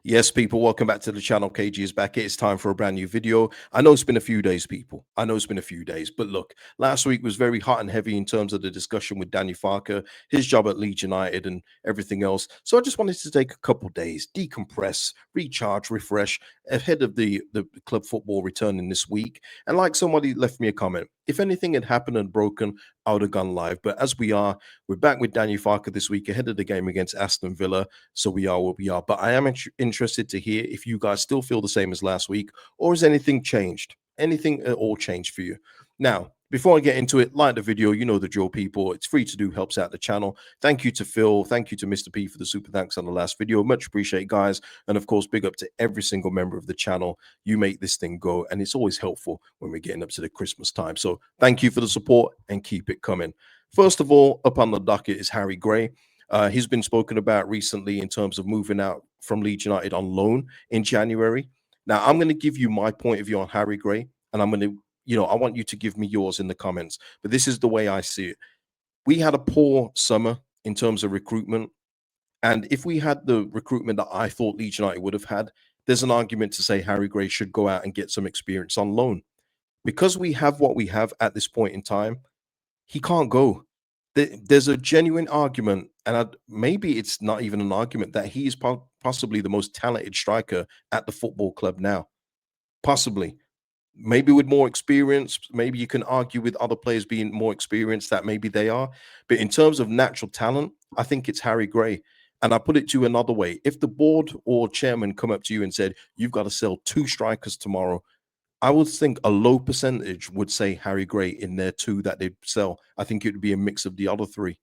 Yes, people, welcome back to the channel. KG is back. It's time for a brand new video. I know it's been a few days, people. I know it's been a few days, but look, last week was very hot and heavy in terms of the discussion with Danny Farke, his job at Leeds United, and everything else. So I just wanted to take a couple days, decompress, recharge, refresh ahead of the club football returning this week. And like somebody left me a comment, if anything had happened and broken, I would have gone live. But as we're back with Danny Farke this week ahead of the game against Aston Villa. So we are where we are. But I am interested to hear if you guys still feel the same as last week, or has anything changed? Anything at all changed for you? Now, before I get into it, like the video, you know the drill, people. It's free to do, helps out the channel. Thank you to Phil. Thank you to Mr. P for the super thanks on the last video. Much appreciate, guys. And of course, big up to every single member of the channel. You make this thing go, and it's always helpful when we're getting up to the Christmas time. So thank you for the support and keep it coming. First of all, up on the docket is Harry Gray. He's been spoken about recently in terms of moving out from Leeds United on loan in January. Now, I'm going to give you my point of view on Harry Gray, and I'm going to, I want you to give me yours in the comments. But this is the way I see it. We had a poor summer in terms of recruitment. And if we had the recruitment that I thought Leeds United would have had, there's an argument to say Harry Gray should go out and get some experience on loan. Because we have what we have at this point in time, he can't go. There's a genuine argument, and maybe it's not even an argument, that he is possibly the most talented striker at the football club now. Possibly. Maybe with more experience, maybe you can argue with other players being more experienced that maybe they are. But in terms of natural talent, I think it's Harry Gray. And I put it to you another way. If the board or chairman come up to you and said, you've got to sell 2 strikers tomorrow, I would think a low percentage would say Harry Gray in there too that they'd sell. I think it would be a mix of the other 3.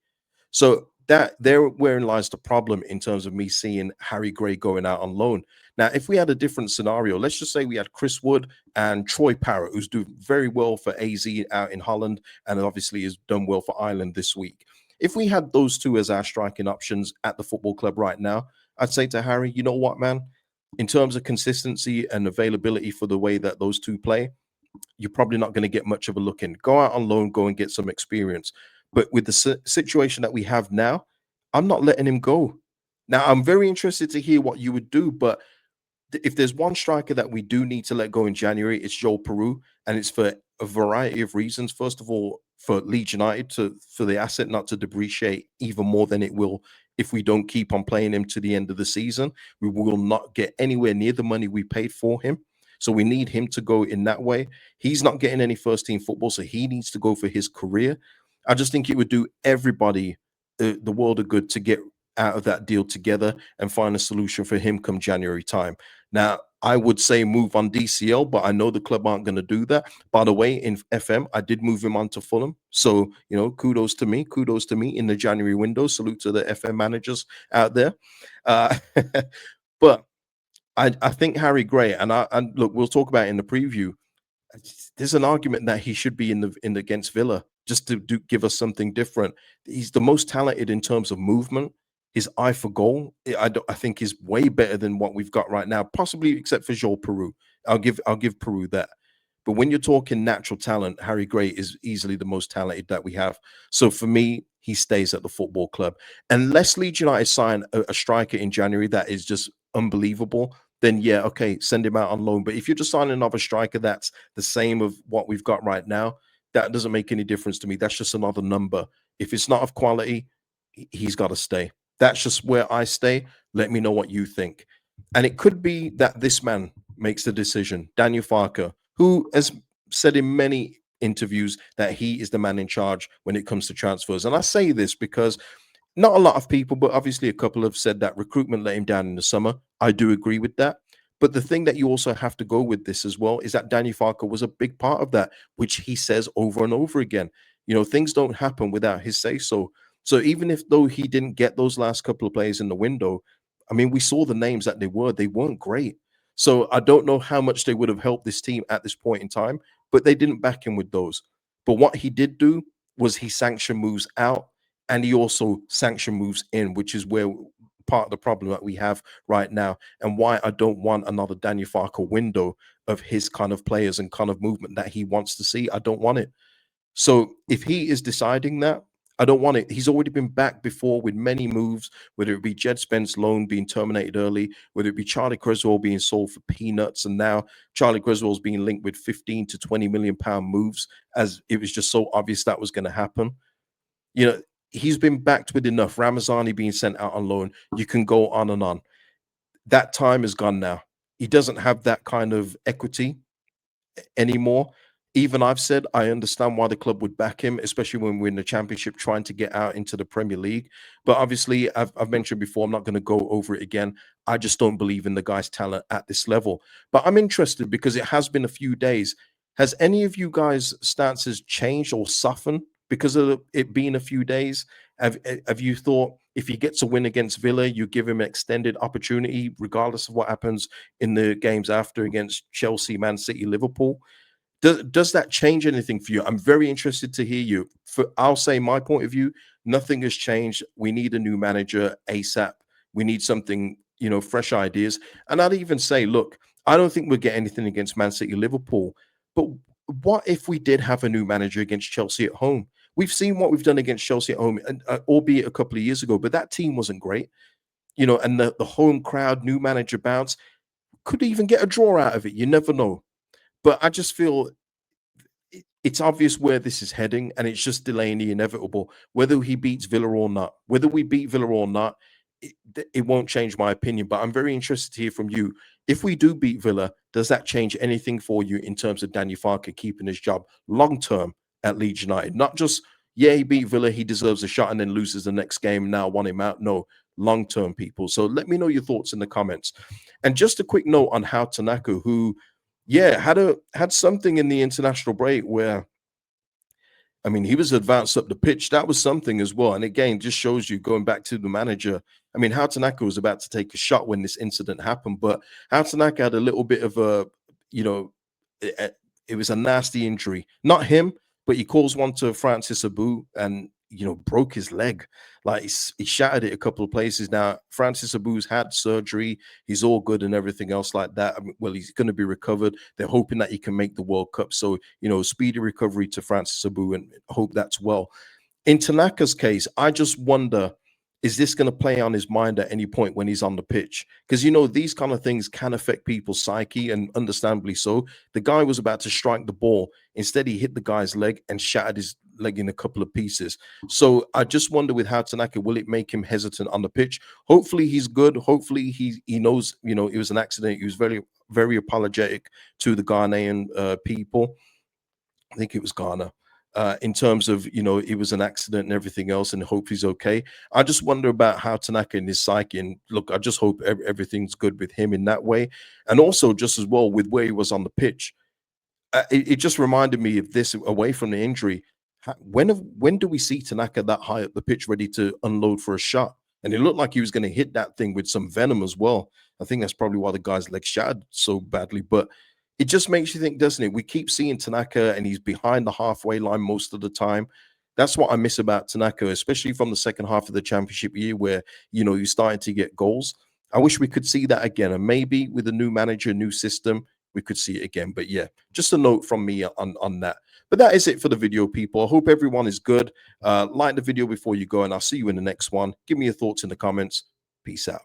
So that there wherein lies the problem in terms of me seeing Harry Gray going out on loan. Now, if we had a different scenario, let's just say we had Chris Wood and Troy Parrott, who's doing very well for AZ out in Holland, and obviously has done well for Ireland this week. If we had those 2 as our striking options at the football club right now, I'd say to Harry, you know what, man? In terms of consistency and availability for the way that those 2 play, you're probably not going to get much of a look in. Go out on loan, go and get some experience. But with the situation that we have now, I'm not letting him go. Now, I'm very interested to hear what you would do, but if there's one striker that we do need to let go in January, it's Joel Peru, and it's for a variety of reasons. First of all, for Leeds United, for the asset not to depreciate even more than it will if we don't keep on playing him to the end of the season. We will not get anywhere near the money we paid for him. So we need him to go in that way. He's not getting any first team football, so he needs to go for his career. I just think it would do everybody the world of good to get out of that deal together and find a solution for him come January time. Now, I would say move on DCL, but I know the club aren't going to do that. By the way, in FM, I did move him on to Fulham. So, kudos to me. Kudos to me in the January window. Salute to the FM managers out there. Uh, but I think Harry Gray, and look, we'll talk about it in the preview. There's an argument that he should be in the against Villa just to give us something different. He's the most talented in terms of movement. His eye for goal, I think, is way better than what we've got right now, possibly except for Joel Peru. I'll give Peru that. But when you're talking natural talent, Harry Gray is easily the most talented that we have. So for me, he stays at the football club. Unless Leeds United sign a striker in January that is just unbelievable, then yeah, okay, send him out on loan. But if you're just signing another striker that's the same of what we've got right now, that doesn't make any difference to me. That's just another number. If it's not of quality, he's got to stay. That's just where I stay. Let me know what you think. And it could be that this man makes the decision, Daniel Farke, who has said in many interviews that he is the man in charge when it comes to transfers. And I say this because not a lot of people, but obviously a couple have said that recruitment let him down in the summer. I do agree with that. But the thing that you also have to go with this as well is that Danny Farke was a big part of that, which he says over and over again. Things don't happen without his say so. So even if though he didn't get those last couple of players in the window, I mean, we saw the names that they weren't great. So I don't know how much they would have helped this team at this point in time, but they didn't back him with those. But what he did do was he sanctioned moves out, and he also sanctioned moves in, which is where part of the problem that we have right now, and why I don't want another Daniel Farke window of his kind of players and kind of movement that he wants to see. I don't want it. So if he is deciding that, I don't want it. He's already been back before with many moves, whether it be Jed Spence loan being terminated early, whether it be Charlie Creswell being sold for peanuts, and now Charlie Creswell's being linked with 15 to 20 million pound moves, as it was just so obvious that was going to happen. You know, he's been backed with enough. Ramazani being sent out on loan. You can go on and on. That time is gone now. He doesn't have that kind of equity anymore. Even I've said I understand why the club would back him, especially when we're in the championship trying to get out into the Premier League. But obviously, I've mentioned before, I'm not going to go over it again. I just don't believe in the guy's talent at this level. But I'm interested because it has been a few days. Has any of you guys' stances changed or softened because of it being a few days? Have you thought if he gets a win against Villa, you give him an extended opportunity, regardless of what happens in the games after against Chelsea, Man City, Liverpool? Does that change anything for you? I'm very interested to hear you. I'll say my point of view, nothing has changed. We need a new manager ASAP. We need something, fresh ideas. And I'd even say, look, I don't think we'll get anything against Man City, Liverpool. But what if we did have a new manager against Chelsea at home? We've seen what we've done against Chelsea at home, and, albeit a couple of years ago, but that team wasn't great, and the home crowd, new manager bounce, could even get a draw out of it. You never know. But I just feel it's obvious where this is heading, and it's just delaying the inevitable. Whether he beats Villa or not, whether we beat Villa or not, it won't change my opinion. But I'm very interested to hear from you. If we do beat Villa, does that change anything for you in terms of Daniel Farke keeping his job long term at Leeds United? Not just, yeah, he beat Villa, he deserves a shot, and then loses the next game. Now want him out. No, long term, people. So let me know your thoughts in the comments. And just a quick note on how Tanaka, who yeah, had something in the international break where, I mean, he was advanced up the pitch. That was something as well. And again, just shows you going back to the manager. I mean, how Tanaka was about to take a shot when this incident happened, but how Tanaka had a little bit of a, you know, it, it was a nasty injury. Not him, but he caused one to Francis Abu and, broke his leg. Like he shattered it a couple of places. Now, Francis Abu's had surgery. He's all good and everything else like that. I mean, well, he's going to be recovered. They're hoping that he can make the World Cup. So, speedy recovery to Francis Abu and hope that's well. In Tanaka's case, I just wonder, is this going to play on his mind at any point when he's on the pitch? Because, these kind of things can affect people's psyche, and understandably so. The guy was about to strike the ball. Instead, he hit the guy's leg and shattered his leg in a couple of pieces. So I just wonder with how Tanaka, will it make him hesitant on the pitch? Hopefully he's good. Hopefully he knows, it was an accident. He was very, very apologetic to the Ghanaian people. I think it was Ghana. In terms of, it was an accident and everything else, and hope he's okay. I just wonder about how Tanaka and his psyche. And look, I just hope everything's good with him in that way. And also, just as well, with where he was on the pitch, it just reminded me of this away from the injury. When do we see Tanaka that high up the pitch, ready to unload for a shot? And it looked like he was going to hit that thing with some venom as well. I think that's probably why the guy's leg shattered so badly. But it just makes you think, doesn't it? We keep seeing Tanaka, and he's behind the halfway line most of the time. That's what I miss about Tanaka, especially from the second half of the championship year, where you're starting to get goals. I wish we could see that again, and maybe with a new manager, new system, we could see it again. But yeah, just a note from me on that. But that is it for the video, people. I hope everyone is good. Like the video before you go, and I'll see you in the next one. Give me your thoughts in the comments. Peace out.